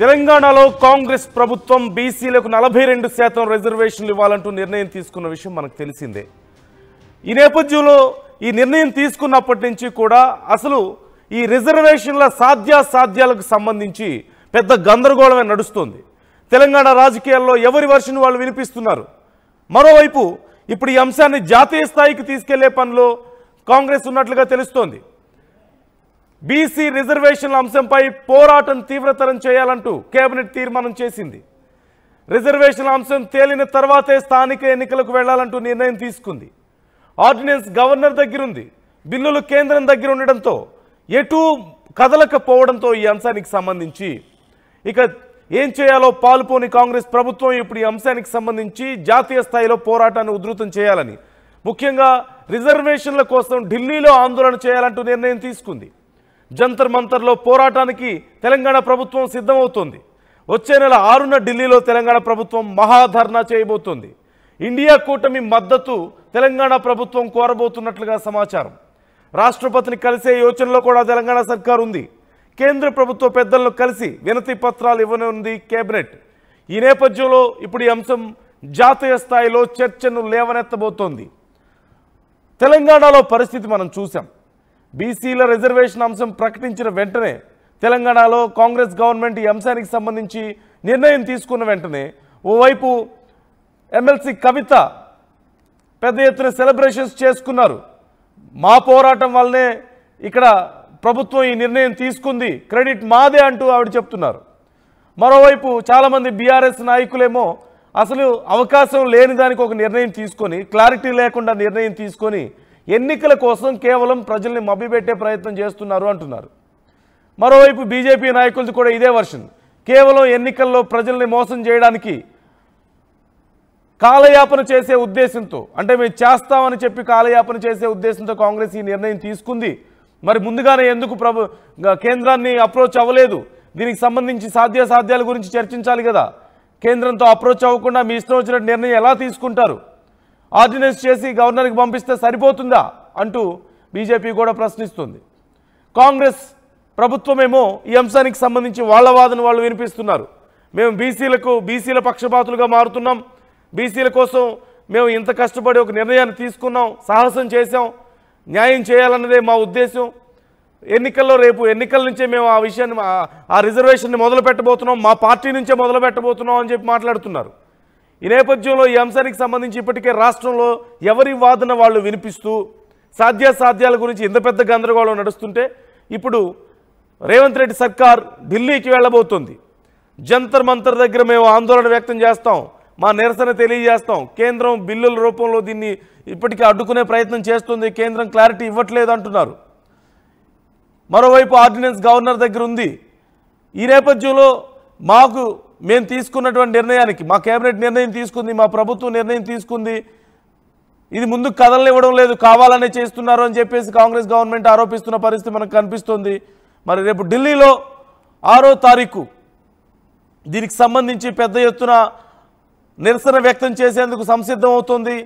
తెలంగాణలో కాంగ్రెస్ ప్రభుత్వం బీసీలకు 42% రిజర్వేషన్లు ఇవ్వాలంటూ నిర్ణయం తీసుకున్న విషయం మనకు తెలిసిందే. ఈ నేపథ్యంలో ఈ నిర్ణయం తీసుకున్నప్పటి నుంచి కూడా అసలు ఈ రిజర్వేషన్ల సాధ్యాసాధ్యాలకు సంబంధించి పెద్ద గందరగోళమే నడుస్తుంది. తెలంగాణ రాజకీయాల్లో ఎవరి వర్షన్ వాళ్ళు వినిపిస్తున్నారు. మరోవైపు ఇప్పుడు ఈ అంశాన్ని జాతీయ స్థాయికి తీసుకెళ్లే పనిలో కాంగ్రెస్ ఉన్నట్లుగా తెలుస్తోంది. బీసీ రిజర్వేషన్ల అంశంపై పోరాటం తీవ్రతరం చేయాలంటూ కేబినెట్ తీర్మానం చేసింది. రిజర్వేషన్ల అంశం తేలిన తర్వాతే స్థానిక ఎన్నికలకు వెళ్లాలంటూ నిర్ణయం తీసుకుంది. ఆర్డినెన్స్ గవర్నర్ దగ్గరుంది, బిల్లులు కేంద్రం దగ్గర ఉండడంతో ఎటూ కదలకపోవడంతో ఈ అంశానికి సంబంధించి ఇక ఏం చేయాలో పాలుపోని కాంగ్రెస్ ప్రభుత్వం ఇప్పుడు ఈ అంశానికి సంబంధించి జాతీయ స్థాయిలో పోరాటాన్ని ఉధృతం చేయాలని, ముఖ్యంగా రిజర్వేషన్ల కోసం ఢిల్లీలో ఆందోళన చేయాలంటూ నిర్ణయం తీసుకుంది. జంతర్ మంతర్లో పోరాటానికి తెలంగాణ ప్రభుత్వం సిద్ధమవుతోంది. వచ్చే నెల 6న ఢిల్లీలో తెలంగాణ ప్రభుత్వం మహాధర్నా చేయబోతోంది. ఇండియా కూటమి మద్దతు తెలంగాణ ప్రభుత్వం కోరబోతున్నట్లుగా సమాచారం. రాష్ట్రపతిని కలిసే యోచనలో కూడా తెలంగాణ సర్కార్ ఉంది. కేంద్ర ప్రభుత్వ పెద్దలను కలిసి వినతి పత్రాలు ఇవ్వనుంది కేబినెట్. ఈ నేపథ్యంలో ఇప్పుడు ఈ అంశం జాతీయ స్థాయిలో చర్చను లేవనెత్తబోతోంది. తెలంగాణలో పరిస్థితి మనం చూసాం. బీసీల రిజర్వేషన్ అంశం ప్రకటించిన వెంటనే తెలంగాణలో కాంగ్రెస్ గవర్నమెంట్ ఈ అంశానికి సంబంధించి నిర్ణయం తీసుకున్న వెంటనే ఓవైపు ఎమ్మెల్సీ కవిత పెద్ద ఎత్తున సెలబ్రేషన్స్ చేసుకున్నారు. మా పోరాటం వల్లనే ఇక్కడ ప్రభుత్వం ఈ నిర్ణయం తీసుకుంది, క్రెడిట్ మాదే అంటూ ఆవిడ చెప్తున్నారు. మరోవైపు చాలామంది బీఆర్ఎస్ నాయకులేమో అసలు అవకాశం లేని దానికి ఒక నిర్ణయం తీసుకొని, క్లారిటీ లేకుండా నిర్ణయం తీసుకొని ఎన్నికల కోసం కేవలం ప్రజల్ని మభ్యపెట్టే ప్రయత్నం చేస్తున్నారు అంటున్నారు. మరోవైపు బీజేపీ నాయకులది కూడా ఇదే వర్షన్. కేవలం ఎన్నికల్లో ప్రజల్ని మోసం చేయడానికి కాలయాపన చేసే ఉద్దేశంతో, అంటే మేము చేస్తామని చెప్పి కాలయాపన చేసే ఉద్దేశంతో కాంగ్రెస్ ఈ నిర్ణయం తీసుకుంది. మరి ముందుగానే ఎందుకు కేంద్రాన్ని అప్రోచ్ అవ్వలేదు? దీనికి సంబంధించి సాధ్యాసాధ్యాల గురించి చర్చించాలి కదా. కేంద్రంతో అప్రోచ్ అవ్వకుండా మీ ఇష్టం వచ్చినట్టు నిర్ణయం ఎలా తీసుకుంటారు? ఆర్డినెన్స్ చేసి గవర్నర్కి పంపిస్తే సరిపోతుందా అంటూ బీజేపీ కూడా ప్రశ్నిస్తుంది. కాంగ్రెస్ ప్రభుత్వమేమో ఈ అంశానికి సంబంధించి వాళ్ళ వాదన వాళ్ళు వినిపిస్తున్నారు. మేము బీసీల పక్షపాతులుగా మారుతున్నాం, బీసీల కోసం మేము ఇంత కష్టపడి ఒక నిర్ణయాన్ని తీసుకున్నాం, సాహసం చేశాం, న్యాయం చేయాలన్నదే మా ఉద్దేశం. రేపు ఎన్నికల నుంచే మేము ఆ విషయాన్ని, ఆ రిజర్వేషన్ని మొదలు పెట్టబోతున్నాం, మా పార్టీ నుంచే మొదలు పెట్టబోతున్నాం అని చెప్పి మాట్లాడుతున్నారు. ఈ నేపథ్యంలో ఈ అంశానికి సంబంధించి ఇప్పటికే రాష్ట్రంలో ఎవరి వాదన వాళ్ళు వినిపిస్తూ సాధ్యాసాధ్యాల గురించి ఇంత పెద్ద గందరగోళం నడుస్తుంటే ఇప్పుడు రేవంత్ రెడ్డి సర్కార్ ఢిల్లీకి వెళ్ళబోతోంది. జంతర్ మంతర్ దగ్గర మేము ఆందోళన వ్యక్తం చేస్తాం, మా నిరసన తెలియజేస్తాం, కేంద్రం బిల్లుల రూపంలో దీన్ని ఇప్పటికీ అడ్డుకునే ప్రయత్నం చేస్తుంది, కేంద్రం క్లారిటీ ఇవ్వట్లేదు అంటున్నారు. మరోవైపు ఆర్డినెన్స్ గవర్నర్ దగ్గర ఉంది. ఈ నేపథ్యంలో మేము తీసుకున్నటువంటి నిర్ణయానికి, మా కేబినెట్ నిర్ణయం తీసుకుంది, మా ప్రభుత్వం నిర్ణయం తీసుకుంది, ఇది ముందుకు కదలనివ్వడం లేదు, కావాలనే చేస్తున్నారు అని చెప్పేసి కాంగ్రెస్ గవర్నమెంట్ ఆరోపిస్తున్న పరిస్థితి మనకు కనిపిస్తుంది. మరి రేపు ఢిల్లీలో 6వ తారీఖు దీనికి సంబంధించి పెద్ద ఎత్తున నిరసన వ్యక్తం చేసేందుకు సంసిద్ధం అవుతుంది.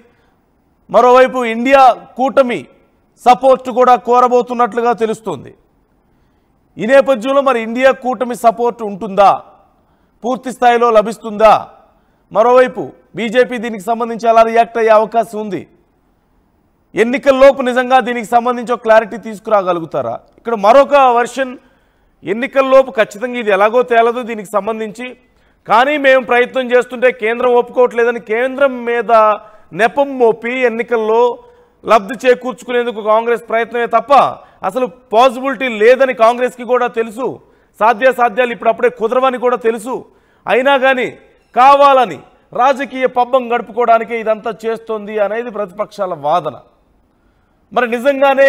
మరోవైపు ఇండియా కూటమి సపోర్ట్ కూడా కోరబోతున్నట్లుగా తెలుస్తోంది. ఈ నేపథ్యంలో మరి ఇండియా కూటమి సపోర్ట్ ఉంటుందా, పూర్తి స్థాయిలో లభిస్తుందా? మరోవైపు బీజేపీ దీనికి సంబంధించి ఎలా రియాక్ట్ అయ్యే అవకాశం ఉంది? ఎన్నికల్లోపు నిజంగా దీనికి సంబంధించి ఒక క్లారిటీ తీసుకురాగలుగుతారా? ఇక్కడ మరొక వర్షన్, ఎన్నికల్లోపు ఖచ్చితంగా ఇది ఎలాగో తేలదు దీనికి సంబంధించి, కానీ మేము ప్రయత్నం చేస్తుంటే కేంద్రం ఒప్పుకోవట్లేదని కేంద్రం మీద నెపం మోపి ఎన్నికల్లో లబ్ధి చేకూర్చుకునేందుకు కాంగ్రెస్ ప్రయత్నమే తప్ప అసలు పాసిబిలిటీ లేదని కాంగ్రెస్కి కూడా తెలుసు. సాధ్యాసాధ్యాలు ఇప్పుడప్పుడే కుదరవని కూడా తెలుసు. అయినా కానీ కావాలని రాజకీయ పబ్బం గడుపుకోవడానికే ఇదంతా చేస్తోంది అనేది ప్రతిపక్షాల వాదన. మరి నిజంగానే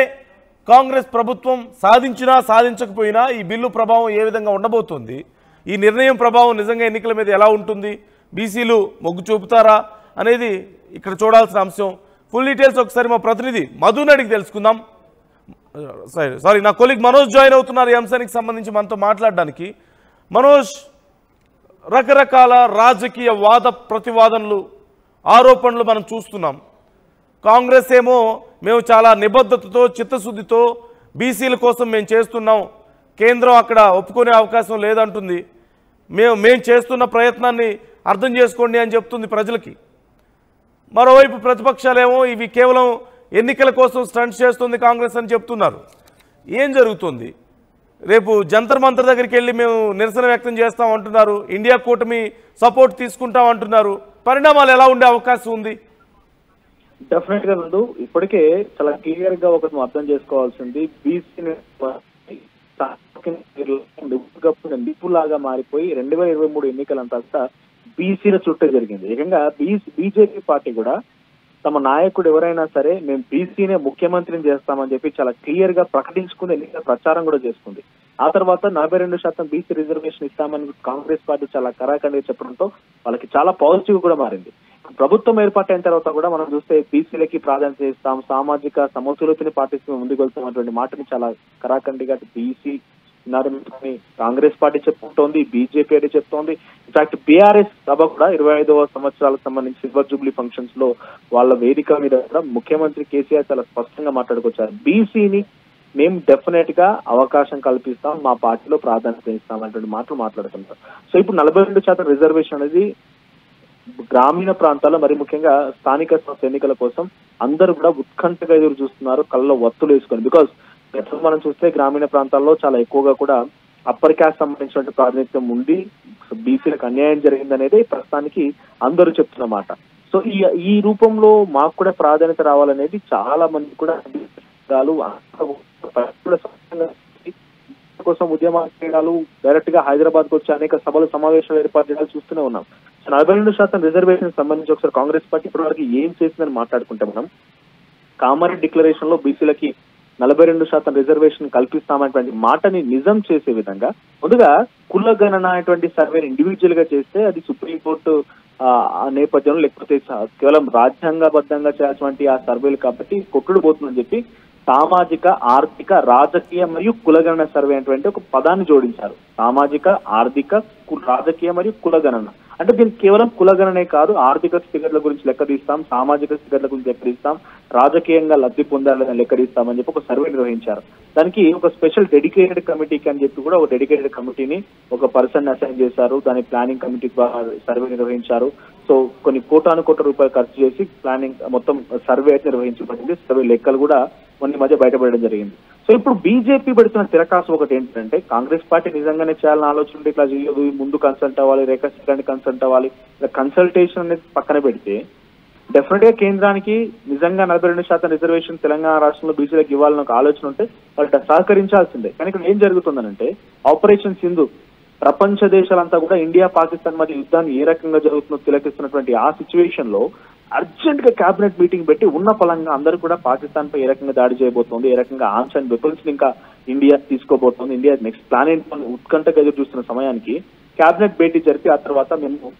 కాంగ్రెస్ ప్రభుత్వం సాధించినా సాధించకపోయినా ఈ బిల్లు ప్రభావం ఏ విధంగా ఉండబోతోంది? ఈ నిర్ణయం ప్రభావం నిజంగా ఎన్నికల మీద ఎలా ఉంటుంది? బీసీలు మొగ్గు చూపుతారా అనేది ఇక్కడ చూడాల్సిన అంశం. ఫుల్ డీటెయిల్స్ ఒకసారి మా ప్రతినిధి మధుని అడిగి తెలుసుకుందాం. నా కొలీగ్ మనోజ్ జాయిన్ అవుతున్నారు ఈ అంశానికి సంబంధించి మనతో మాట్లాడడానికి. మనోజ్, రకరకాల రాజకీయ వాద ప్రతివాదనలు, ఆరోపణలు మనం చూస్తున్నాం. కాంగ్రెస్ ఏమో మేము చాలా నిబద్ధతతో చిత్తశుద్ధితో బీసీల కోసం మేము చేస్తున్నాం, కేంద్రం అక్కడ ఒప్పుకునే అవకాశం లేదంటుంది. మేము చేస్తున్న ప్రయత్నాన్ని అర్థం చేసుకోండి అని చెప్తుంది ప్రజలకి. మరోవైపు ప్రతిపక్షాలేమో ఇవి కేవలం ఎన్నికల కోసం స్టంట్స్ చేస్తుంది కాంగ్రెస్ అని చెప్తున్నారు. ఏం జరుగుతుంది? రేపు జంతర్ మంతర్ దగ్గరికి వెళ్ళి మేము నిరసన వ్యక్తం చేస్తాం అంటున్నారు, ఇండియా కూటమి సపోర్ట్ తీసుకుంటాం అంటున్నారు. పరిణామాలు ఎలా ఉండే అవకాశం ఉంది? డెఫినెట్ గా నందు, ఇప్పటికే చాలా క్లియర్ గా ఒకటి అర్థం చేసుకోవాల్సింది, బీసీ నిప్పులాగా మారిపోయి 2023 ఎన్నికలంతా బీసీల చుట్టే జరిగింది. ఏకంగా బీజేపీ పార్టీ కూడా తమ నాయకుడు ఎవరైనా సరే మేము బీసీనే ముఖ్యమంత్రిని చేస్తామని చెప్పి చాలా క్లియర్ గా ప్రకటించుకుని ఎన్నికల ప్రచారం కూడా చేసుకుంది. ఆ తర్వాత 42% బీసీ రిజర్వేషన్ ఇస్తామని కాంగ్రెస్ పార్టీ చాలా కరాఖండిగా చెప్పడంతో వాళ్ళకి చాలా పాజిటివ్ కూడా మారింది. ప్రభుత్వం ఏర్పాటైన తర్వాత కూడా మనం చూస్తే బీసీలకి ప్రాధాన్యత ఇస్తాం, సామాజిక సమతుల్యతని పాటిస్తూ ముందుకు వెళ్తామన్నటువంటి మాటని చాలా కరాఖండిగా బీసీ కాంగ్రెస్ పార్టీ చెప్పుకుంటోంది, బీజేపీ అయితే చెప్తోంది. ఇన్ఫాక్ట్ బీఆర్ఎస్ సభ కూడా 25వ సంవత్సరాలకు సంబంధించి సిల్వర్ జూబ్లీ ఫంక్షన్స్ లో వాళ్ళ వేదిక మీద కూడా ముఖ్యమంత్రి కేసీఆర్ చాలా స్పష్టంగా మాట్లాడుకొచ్చారు. బీసీని మేము డెఫినెట్ గా అవకాశం కల్పిస్తాం, మా పార్టీలో ప్రాధాన్యత ఇస్తాం అనేటువంటి మాటలు మాట్లాడుతుంటారు. సో ఇప్పుడు 42% రిజర్వేషన్ అనేది గ్రామీణ ప్రాంతాల్లో మరి ముఖ్యంగా స్థానిక సంస్థ ఎన్నికల కోసం అందరూ కూడా ఉత్కంఠగా ఎదురు చూస్తున్నారు, కళ్ళలో వత్తులు వేసుకొని. బికాస్ గతంలో మనం చూస్తే గ్రామీణ ప్రాంతాల్లో చాలా ఎక్కువగా కూడా అప్పర్ క్యాస్ట్ సంబంధించిన ప్రాతినిధ్యం ఉండి బీసీలకు అన్యాయం జరిగిందనేది ప్రస్తుతానికి అందరూ చెప్తున్నమాట. సో ఈ రూపంలో మాకు కూడా ప్రాధాన్యత రావాలనేది చాలా మంది కూడా కోసం ఉద్యమాలు చేయడాలు, డైరెక్ట్ గా హైదరాబాద్ కు వచ్చి అనేక సభలు సమావేశాలు ఏర్పాటు చేయాలి చూస్తూనే ఉన్నాం. 42% రిజర్వేషన్ సంబంధించి ఒకసారి కాంగ్రెస్ పార్టీ ఇప్పటివరకు ఏం చేసిందని మాట్లాడుకుంటే మనం కామారెడ్డి డిక్లరేషన్ లో బీసీలకి 42% రిజర్వేషన్ కల్పిస్తామనేటువంటి మాటని నిజం చేసే విధంగా ముందుగా కులగణన అనేటువంటి సర్వేని ఇండివిజువల్ గా చేస్తే అది సుప్రీంకోర్టు నేపథ్యంలో లేకపోతే కేవలం రాజ్యాంగబద్ధంగా చేయాల్సినటువంటి ఆ సర్వేలు కాబట్టి కొట్టుడు పోతుందని చెప్పి సామాజిక, ఆర్థిక, రాజకీయ మరియు కులగణన సర్వే అనేటువంటి ఒక పదాన్ని జోడించారు. సామాజిక, ఆర్థిక, రాజకీయ మరియు కులగణన అంటే దీనికి కేవలం కులగణనే కాదు, ఆర్థిక స్థితిగతుల గురించి లెక్కదీస్తాం, సామాజిక స్థితిగతుల గురించి లెక్కదీస్తాం, రాజకీయంగా లబ్ధి పొందాలని లెక్కదీస్తామని చెప్పి ఒక సర్వే నిర్వహించారు. దానికి ఒక స్పెషల్ డెడికేటెడ్ కమిటీకి అని చెప్పి కూడా ఒక డెడికేటెడ్ కమిటీని ఒక పర్సన్ అసైన్ చేశారు. దాని ప్లానింగ్ కమిటీ సర్వే నిర్వహించారు. సో కొన్ని కోటాను రూపాయలు ఖర్చు చేసి ప్లానింగ్ మొత్తం సర్వే అయితే నిర్వహించబడింది. సర్వే లెక్కలు కూడా కొన్ని మధ్య బయటపడడం జరిగింది. సో ఇప్పుడు బీజేపీ పెడుతున్న తిరకాసు ఒకటి ఏంటంటే కాంగ్రెస్ పార్టీ నిజంగానే చేయాలని ఆలోచన ఉంటే ఇట్లా చేయదు, ముందు కన్సల్ట్ అవ్వాలి, రేఖా శిఖరాన్ని కన్సల్ట్ అవ్వాలి, ఇలా కన్సల్టేషన్ అనేది పక్కన పెడితే డెఫినెట్ గా కేంద్రానికి నిజంగా 42% రిజర్వేషన్ తెలంగాణ రాష్ట్రంలో బీసీలకు ఇవ్వాలని ఒక ఆలోచన ఉంటే వాళ్ళు సహకరించాల్సిందే. కానీ ఇక్కడ ఏం జరుగుతుందనంటే ఆపరేషన్ సింధు ప్రపంచ దేశాలంతా కూడా ఇండియా పాకిస్తాన్ మధ్య యుద్ధాన్ని ఏ రకంగా జరుగుతుందో తిలకిస్తున్నటువంటి ఆ సిచ్యువేషన్ లో అర్జెంట్ గా కేబినెట్ మీటింగ్ పెట్టి ఉన్న ఫలంగా అందరూ కూడా పాకిస్తాన్ పై ఏ రకంగా దాడి చేయబోతోంది, ఏ రకంగా ఆర్మ్స్ అండ్ వెపన్స్ ఇంకా ఇండియా తీసుకోబోతోంది, ఇండియా నెక్స్ట్ ప్లాన్ ఏంటి ఉత్కంఠగా ఎదురు చూస్తున్న సమయానికి కేబినెట్ భేటీ జరిపి ఆ తర్వాత మేము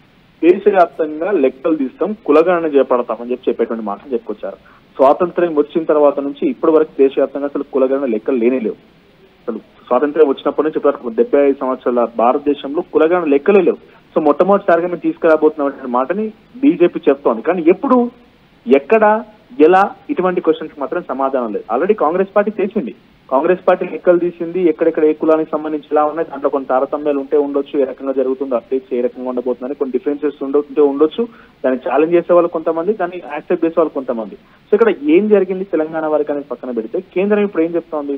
దేశవ్యాప్తంగా లెక్కలు తీస్తాం, కులగణన చేపడతామని చెప్పేటువంటి మాటలు చెప్పుకొచ్చారు. స్వాతంత్ర్యం వచ్చిన తర్వాత నుంచి ఇప్పటి వరకు దేశవ్యాప్తంగా అసలు కులగణన లెక్కలు లేవు. అసలు స్వాతంత్ర్యం వచ్చినప్పటి నుంచి ఇప్పటివరకు 75 సంవత్సరాల భారతదేశంలో కులగణన లెక్కలే లేవు. సో మొట్టమొదటిసారిగా మేము తీసుకురాబోతున్న మాటని బీజేపీ చెప్తోంది. కానీ ఎప్పుడు, ఎక్కడ, ఎలా ఇటువంటి క్వశ్చన్స్ మాత్రం సమాధానం లేదు. ఆల్రెడీ కాంగ్రెస్ పార్టీ చేసింది, కాంగ్రెస్ పార్టీ లెక్కలు తీసింది, ఎక్కడెక్కడ ఏ కులానికి సంబంధించి ఎలా ఉన్నాయి, దాంట్లో కొన్ని తారతమ్యాలు ఉంటే ఉండొచ్చు, ఏ రకంగా జరుగుతుందో అప్డేట్స్ ఏ రకంగా ఉండబోతుందని కొన్ని డిఫరెన్సెస్ ఉండొచ్చు. దాన్ని ఛాలెంజ్ చేసే వాళ్ళు కొంతమంది, దాన్ని యాక్సెప్ట్ చేసే వాళ్ళు కొంతమంది. సో ఇక్కడ ఏం జరిగింది తెలంగాణ వారికి అనేది పక్కన పెడితే కేంద్రం ఇప్పుడు ఏం చెప్తోంది,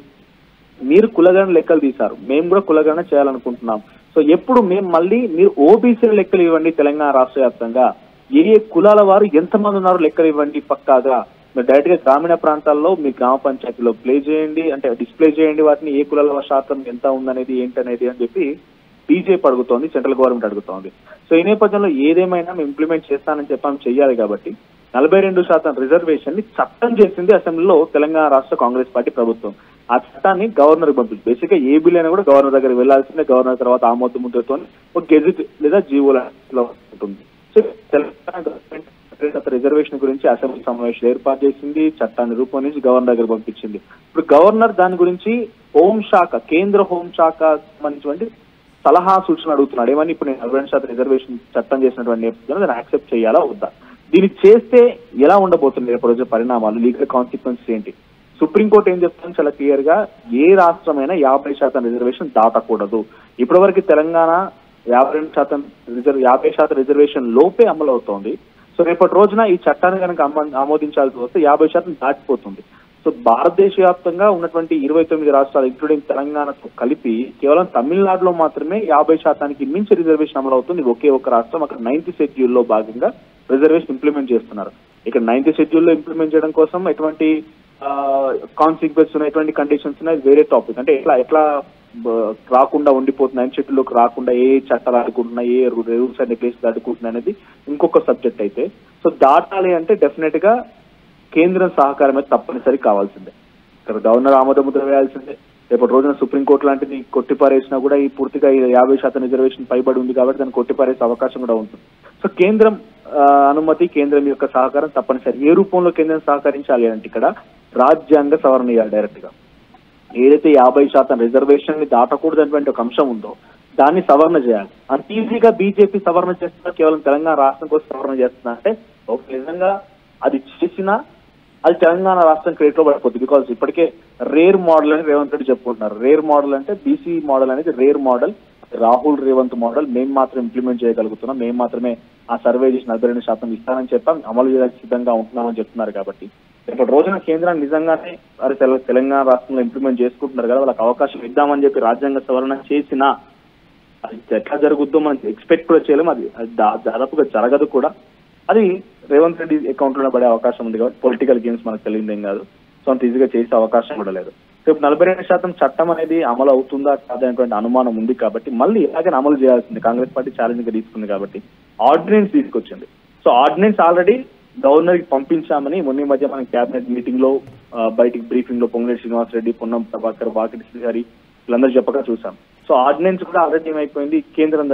మీరు కులగణన లెక్కలు తీశారు, మేము కూడా కులగణన చేయాలనుకుంటున్నాం. సో ఎప్పుడు మేము మళ్ళీ మీరు ఓబీసీల లెక్కలు ఇవ్వండి, తెలంగాణ రాష్ట్ర వ్యాప్తంగా ఏ కులాల వారు ఎంతమంది ఉన్నారో లెక్కలు ఇవ్వండి పక్కాగా. మీరు డైరెక్ట్ గా గ్రామీణ ప్రాంతాల్లో మీ గ్రామ పంచాయతీలో ప్లే చేయండి, అంటే డిస్ప్లే చేయండి వాటిని, ఏ కులాల శాతం ఎంత ఉందనేది ఏంటనేది అని చెప్పి బీజేపీ అడుగుతోంది, సెంట్రల్ గవర్నమెంట్ అడుగుతోంది. సో ఈ నేపథ్యంలో ఏదేమైనా మేము ఇంప్లిమెంట్ చేస్తానని చెప్పాము, చెయ్యాలి. కాబట్టి 42% రిజర్వేషన్ ని చట్టం చేసింది అసెంబ్లీలో తెలంగాణ రాష్ట్ర కాంగ్రెస్ పార్టీ ప్రభుత్వం. ఆ చట్టాన్ని గవర్నర్ పంపింది. బేసిక్ గా ఏ బిల్ అయినా కూడా గవర్నర్ దగ్గర వెళ్లాల్సిందే, గవర్నర్ తర్వాత ఆమోద ముద్రతో ఒక గెజిట్ లేదా జీవోలో ఉంటుంది. సో తెలంగాణ గవర్నమెంట్ రిజర్వేషన్ గురించి అసెంబ్లీ సమావేశాలు ఏర్పాటు చేసింది, చట్టాన్ని రూపొందించి గవర్నర్ దగ్గర పంపించింది. ఇప్పుడు గవర్నర్ దాని గురించి హోంశాఖ, కేంద్ర హోంశాఖ సంబంధించినటువంటి సలహా సూచన అడుగుతున్నాడు. ఏమని, ఇప్పుడు నేను 42% రిజర్వేషన్ చట్టం చేసినటువంటి నేపథ్యంలో దాన్ని యాక్సెప్ట్ చేయాలా వద్దా, దీన్ని చేస్తే ఎలా ఉండబోతుంది రేపు రోజు పరిణామాలు, లీగల్ కాన్సిక్వెన్సెస్ ఏంటి. సుప్రీంకోర్టు ఏం చెప్తుంది చాలా క్లియర్ గా, ఏ రాష్ట్రమైనా 50% రిజర్వేషన్ దాటకూడదు. ఇప్పటి వరకు తెలంగాణ 52% రిజర్వేషన్ లోపే అమలు అవుతోంది. సో రేపటి రోజున ఈ చట్టాన్ని కనుక ఆమోదించాల్సి వస్తే 50% దాటిపోతుంది. సో భారతదేశ వ్యాప్తంగా ఉన్నటువంటి 29 రాష్ట్రాలు ఇంక్లూడింగ్ తెలంగాణతో కలిపి కేవలం తమిళనాడులో మాత్రమే 50% మించి రిజర్వేషన్ అమలు అవుతుంది. ఒకే ఒక రాష్ట్రం అక్కడ 9th షెడ్యూల్లో భాగంగా రిజర్వేషన్ ఇంప్లిమెంట్ చేస్తున్నారు. ఇక్కడ 9th షెడ్యూల్లో ఇంప్లిమెంట్ చేయడం కోసం ఎటువంటి కాన్సిక్వెన్స్ ఉన్నాయి, ఎటువంటి కండిషన్స్ ఉన్నాయి, వేరే టాపిక్. అంటే ఎట్లా రాకుండా ఉండిపోతుంది, 9th షెడ్యూల్లోకి రాకుండా ఏ చట్టాలు అడ్డుకుంటున్నాయి, ఏ రూల్స్ అండ్ రెగ్యులేషన్స్ అడ్డుకుంటున్నాయి అనేది ఇంకొక సబ్జెక్ట్ అయితే. సో దాటాలి అంటే డెఫినెట్ గా కేంద్రం సహకారం అయితే తప్పనిసరి కావాల్సిందే. ఇక్కడ గవర్నర్ ఆమోద ముద్ర వేయాల్సిందే. రేపటి రోజున సుప్రీంకోర్టు లాంటిది కొట్టిపారేసినా కూడా ఈ పూర్తిగా 50% రిజర్వేషన్ పైబడి ఉంది కాబట్టి దాన్ని కొట్టిపారేసే అవకాశం కూడా ఉంటుంది. సో కేంద్రం అనుమతి, కేంద్రం యొక్క సహకారం తప్పనిసరి. ఏ రూపంలో కేంద్రం సహకరించాలి అంటే ఇక్కడ రాజ్యాంగ సవరణ చేయాలి డైరెక్ట్ గా. ఏదైతే 50% రిజర్వేషన్ ని దాటకూడదనేటువంటి ఒక అంశం ఉందో దాన్ని సవరణ చేయాలి. అంత ఈజీగా బీజేపీ సవరణ చేస్తున్నా, కేవలం తెలంగాణ రాష్ట్రం కోసం సవరణ చేస్తున్నా అంటే ఒక నిజంగా అది చేసినా అది తెలంగాణ రాష్ట్రం క్రెడిట్ లో పడిపోతుంది. బికాస్ ఇప్పటికే రేర్ మోడల్ అని రేవంత్ రెడ్డి చెప్పుకుంటున్నారు. రేర్ మోడల్ అంటే బీసీ మోడల్ అనేది rare model, Rahul Revanth model. మేము మాత్రం ఇంప్లిమెంట్ చేయగలుగుతున్నాం, మేము మాత్రమే ఆ సర్వే చేసి 42% ఇస్తానని చెప్పాం, అమలు చేయడానికి సిద్ధంగా ఉంటున్నామని చెప్తున్నారు. కాబట్టి రేపటి రోజున కేంద్రాన్ని నిజంగానే తెలంగాణ రాష్ట్రంలో ఇంప్లిమెంట్ చేసుకుంటున్నారు కదా, వాళ్ళకి అవకాశం ఇద్దామని చెప్పి రాజ్యాంగ సవరణ చేసినా అది ఎట్లా జరుగుద్దో మనం ఎక్స్పెక్ట్ కూడా చేయలేము. అది దాదాపుగా జరగదు కూడా. అది రేవంత్ రెడ్డి అకౌంట్ లో పడే అవకాశం ఉంది కాబట్టి పొలిటికల్ గేమ్స్ మనకు తెలియదేం కాదు. సో అంత ఈజీగా చేసే అవకాశం కూడా లేదు. రేపు 42% చట్టం అనేది అమలు అవుతుందా కాదనేటువంటి అనుమానం ఉంది కాబట్టి మళ్ళీ ఇలాగే అమలు చేయాల్సింది. కాంగ్రెస్ పార్టీ ఛాలెంజ్ గా తీసుకుంది కాబట్టి ఆర్డినెన్స్ తీసుకొచ్చింది. సో ఆర్డినెన్స్ ఆల్రెడీ గవర్నర్ కి పంపించామని మొన్న మధ్య మనం క్యాబినెట్ మీటింగ్ లో బయటికి బ్రీఫింగ్ లో పొంగులేటి శ్రీనివాస్ రెడ్డి, పొన్నం ప్రభాకర్, వాకిటి శ్రీహరి వీళ్ళందరూ చెప్పగా చూసాం. సో ఆర్డినెన్స్ కూడా ఆల్రెడీ ఏమైపోయింది, కేంద్రం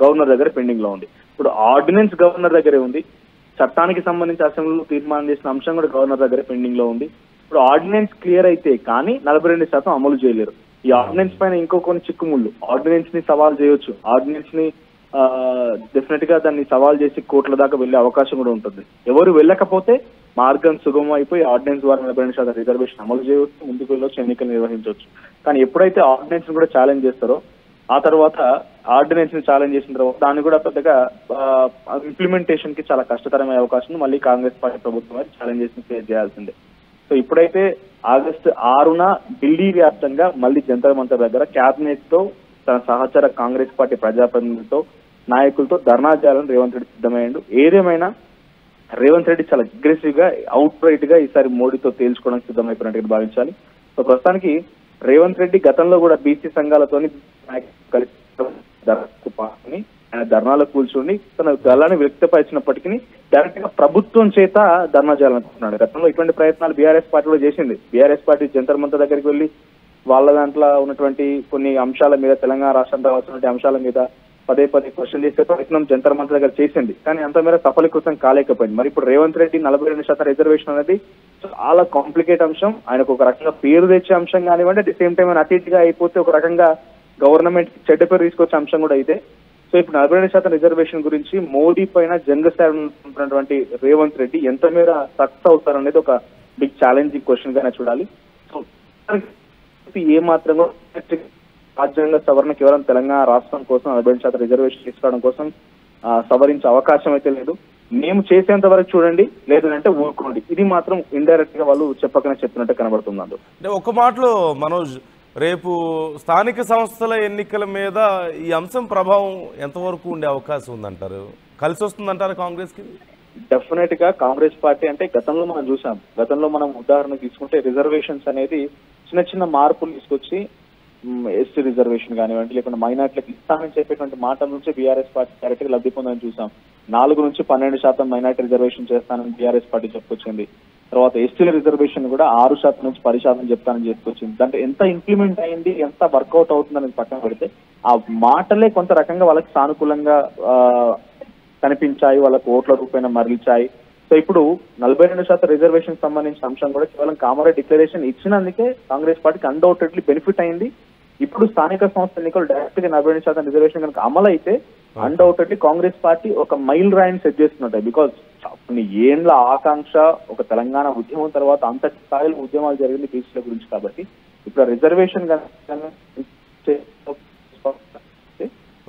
గవర్నర్ దగ్గర పెండింగ్ లో ఉంది. ఇప్పుడు ఆర్డినెన్స్ గవర్నర్ దగ్గరే ఉంది, చట్టానికి సంబంధించి అసెంబ్లీలో తీర్మానం చేసిన అంశం కూడా గవర్నర్ దగ్గర పెండింగ్ లో ఉంది. ఇప్పుడు ఆర్డినెన్స్ క్లియర్ అయితే కానీ 42% అమలు చేయలేరు. ఈ ఆర్డినెన్స్ పైన ఇంకో కొన్ని చిక్కుముళ్ళు. ఆర్డినెన్స్ ని సవాల్ చేయొచ్చు, ఆర్డినెన్స్ ని డెఫినెట్ గా దాన్ని సవాల్ చేసి కోర్టుల దాకా వెళ్లే అవకాశం కూడా ఉంటుంది. ఎవరు వెళ్ళకపోతే మార్గం సుగమం అయిపోయి ఆర్డినెన్స్ ద్వారా 42% రిజర్వేషన్ అమలు చేయవచ్చు, ముందుకు వెళ్ళొచ్చు, ఎన్నికలు నిర్వహించవచ్చు. కానీ ఎప్పుడైతే ఆర్డినెన్స్ కూడా ఛాలెంజ్ చేస్తారో ఆ తర్వాత ఆర్డినెన్స్ ని ఛాలెంజ్ చేసిన తర్వాత దాన్ని కూడా పెద్దగా ఇంప్లిమెంటేషన్ కి చాలా కష్టతరమయ్యే అవకాశం ఉంది. మళ్ళీ కాంగ్రెస్ పార్టీ ప్రభుత్వం అయితే ఛాలెంజెస్ ని ఫేస్ చేయాల్సిందే. సో ఇప్పుడైతే ఆగస్టు 6న ఢిల్లీ వ్యాప్తంగా మళ్ళీ జంతర్ మంతర్ దగ్గర క్యాబినెట్ తో తన సహచర కాంగ్రెస్ పార్టీ ప్రజాప్రతినిధులతో నాయకులతో ధర్నా చేయాలని రేవంత్ రెడ్డి సిద్ధమయ్యాడు. ఏదేమైనా రేవంత్ రెడ్డి చాలా అగ్రెసివ్ గా అవుట్ రైట్ గా ఈసారి మోడీతో తేల్చుకోవడానికి సిద్ధమైపోయినట్టుగా భావించాలి. సో ప్రస్తుతానికి రేవంత్ రెడ్డి గతంలో కూడా బీసీ సంఘాలతోని ఆయన ధర్నాలో కూర్చొని తన గలాన్ని వ్యక్తపరిచినప్పటికీ డైరెక్ట్ గా ప్రభుత్వం చేత ధర్నా చేయాలనుకుంటున్నాడు. గతంలో ఇటువంటి ప్రయత్నాలు బీఆర్ఎస్ పార్టీలో చేసింది. బీఆర్ఎస్ పార్టీ జంతర్ మంతర్ దగ్గరికి వెళ్లి వాళ్ళ దాంట్లో ఉన్నటువంటి కొన్ని అంశాల మీద, తెలంగాణ రాష్ట్రం రావాల్సినటువంటి అంశాల మీద పదే క్వశ్చన్ చేసే ప్రయత్నం జంతర్ మంతర్ దగ్గర చేసింది. కానీ అంత మేర సఫలీకృతం కాలేకపోయింది. మరి ఇప్పుడు రేవంత్ రెడ్డి 42% రిజర్వేషన్ అనేది చాలా కాంప్లికేట్ అంశం. ఆయనకు ఒక రకంగా పేరు తెచ్చే అంశం కానివ్వండి, అట్ ది సేమ్ టైం ఆయన అతిథిగా అయిపోతే ఒక రకంగా గవర్నమెంట్ చెడ్డ పేరు తీసుకొచ్చే అంశం కూడా అయితే. సో ఇప్పుడు 42% రిజర్వేషన్ గురించి మోడీ పైన జంగస్థాయినటువంటి రేవంత్ రెడ్డి ఎంత మేర సక్సెస్ అవుతారనేది ఒక బిగ్ ఛాలెంజింగ్ క్వశ్చన్ గానే చూడాలి. సో ఏ మాత్రం రాజ్యాంగ సవరణ కేవలం తెలంగాణ రాష్ట్రం కోసం 40% రిజర్వేషన్ తీసుకోవడం కోసం సవరించే అవకాశం అయితే లేదు. మేము చేసేంత వరకు చూడండి, లేదంటే ఊరుకోండి. ఇది మాత్రం ఇండైరెక్ట్ గా వాళ్ళు చెప్పకనే చెప్పినట్టు కనబడుతుంది. అంటే ఒక మాటలో మనోజ్, రేపు స్థానిక సంస్థల ఎన్నికల మీద ఈ అంశం ప్రభావం ఎంతవరకు ఉండే అవకాశం ఉందంటారు? కలిసి వస్తుందంటారు కాంగ్రెస్ కి? డెఫినెట్ గా కాంగ్రెస్ పార్టీ అంటే గతంలో మనం చూసాం. గతంలో మనం ఉదాహరణ తీసుకుంటే రిజర్వేషన్స్ అనేది చిన్న మార్పులు తీసుకొచ్చి ఎస్టీ రిజర్వేషన్ కానివ్వండి, లేకుంటే మైనార్టీలకు ఇస్తామని చెప్పేటువంటి మాటల నుంచి బీఆర్ఎస్ పార్టీ డైరెక్ట్ గా లబ్ధి పొందని చూసాం. 4 నుంచి 12% మైనార్టీ రిజర్వేషన్ చేస్తానని బీఆర్ఎస్ పార్టీ చెప్పుకొచ్చింది. తర్వాత ఎస్టీల రిజర్వేషన్ కూడా 6% నుంచి 10% చెప్తానని చెప్పుకొచ్చింది. దాంట్లో ఎంత ఇంప్లిమెంట్ అయింది, ఎంత వర్కౌట్ అవుతుందని పక్కన పెడితే ఆ మాటలే కొంత రకంగా వాళ్ళకి సానుకూలంగా కనిపించాయి, వాళ్ళకు ఓట్ల రూపేణ మరలిచాయి. సో ఇప్పుడు 42% రిజర్వేషన్ సంబంధించిన అంశం కూడా కేవలం కామారెడ్డి డిక్లరేషన్ ఇచ్చినందుకే కాంగ్రెస్ పార్టీకి అన్డౌటెడ్లీ బెనిఫిట్ అయింది. ఇప్పుడు స్థానిక సంస్థ ఎన్నికలు డైరెక్ట్ గా 42% రిజర్వేషన్ కనుక అమలు అయితే అన్డౌటెడ్లీ కాంగ్రెస్ పార్టీ ఒక మైల్ రాయిని సెట్ చేస్తున్నట్టు. బికాజ్ కొన్ని ఏండ్ల ఆకాంక్ష ఒక తెలంగాణ ఉద్యమం తర్వాత అంతటి స్థాయిలో ఉద్యమాలు జరిగింది బీసీల గురించి. కాబట్టి ఇప్పుడు రిజర్వేషన్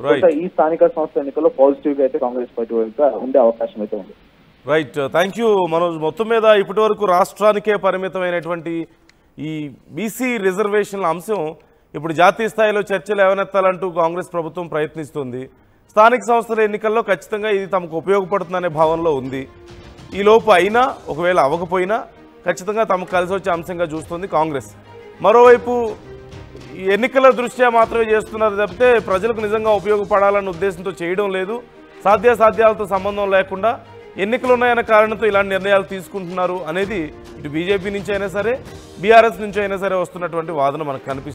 Right. ఈ స్థానిక సంస్థ ఎన్నికల్లో పాజిటివ్ గా అయితే కాంగ్రెస్ పార్టీ వైపుగా ఉండే అవకాశం అయితే ఉంది. Right, thank you Manoj. మొత్తం మీద ఇప్పటి వరకు రాష్ట్రానికే పరిమితమైనటువంటి ఈ బీసీ రిజర్వేషన్ల అంశం ఇప్పుడు జాతీయ స్థాయిలో చర్చలు లేవనెత్తాలంటూ కాంగ్రెస్ ప్రభుత్వం ప్రయత్నిస్తుంది. స్థానిక సంస్థల ఎన్నికల్లో ఖచ్చితంగా ఇది తమకు ఉపయోగపడుతుందనే భావనలో ఉంది. ఈ లోపు అయినా ఒకవేళ అవ్వకపోయినా ఖచ్చితంగా తమకు కలిసి వచ్చే అంశంగా చూస్తుంది కాంగ్రెస్. మరోవైపు ఈ ఎన్నికల దృష్ట్యా మాత్రమే చేస్తున్నారు తప్పితే ప్రజలకు నిజంగా ఉపయోగపడాలన్న ఉద్దేశంతో చేయడం లేదు. సాధ్యాసాధ్యాలతో సంబంధం లేకుండా ఎన్నికలు ఉన్నాయన్న కారణంతో ఇలాంటి నిర్ణయాలు తీసుకుంటున్నారు అనేది ఇటు బీజేపీ నుంచి అయినా సరే బీఆర్ఎస్ నుంచి అయినా సరే వస్తున్నటువంటి వాదన మనకు కనిపిస్తుంది.